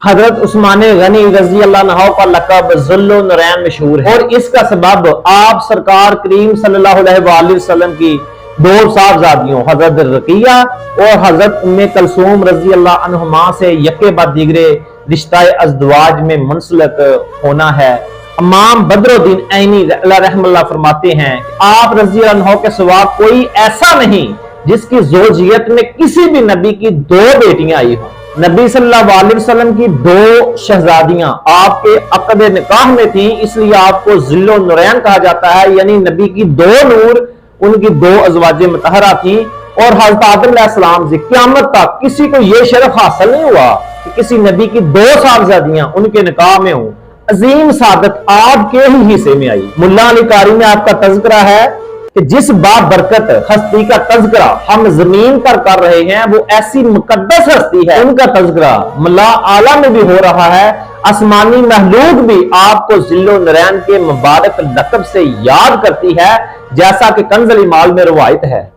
حضرت عثمان غنی رضی اللہ عنہ کا لقب ذل نورین مشہور ہے، اور اس کا سبب آپ سرکار کریم صلی اللہ علیہ وآلہ وسلم کی دو صاحبزادیوں حضرت رقیہ اور حضرت ام کلثوم رضی اللہ عنہما سے یکے بعد دیگرے رشتہ ازدواج میں منسلک ہونا ہے۔ امام بدر الدین عینی رحمہ اللہ فرماتے ہیں کہ آپ رضی اللہ عنہ کے سوا کوئی ایسا نہیں جس کی زوجیت میں کسی بھی نبی کی دو بیٹیاں آئی ہوں۔ نبی صلی اللہ علیہ وسلم کی دو شہزادیاں آپ کے عقد نکاح میں تھیں، اس لیے آپ کو ذل النورین کہا جاتا ہے، یعنی نبی کی دو نور ان کی دو ازواج مطہرہ تھیں۔ اور حضرت آدم علیہ السلام سے قیامت تک کسی کو یہ شرف حاصل نہیں ہوا کہ کسی نبی کی دو صاحبزادیاں ان کے نکاح میں ہوں۔ عظیم سعادت آپ کے ہی حصے میں آئی۔ ملا علی قاری میں آپ کا تذکرہ ہے کہ جس بابرکت ہستی کا تذکرہ ہم زمین پر کر رہے ہیں وہ ایسی مقدس ہستی ہے، ان کا تذکرہ ملا اعلیٰ میں بھی ہو رہا ہے۔ آسمانی مخلوق بھی آپ کو ذل النورین کے مبارک لقب سے یاد کرتی ہے، جیسا کہ کنز المال میں روایت ہے۔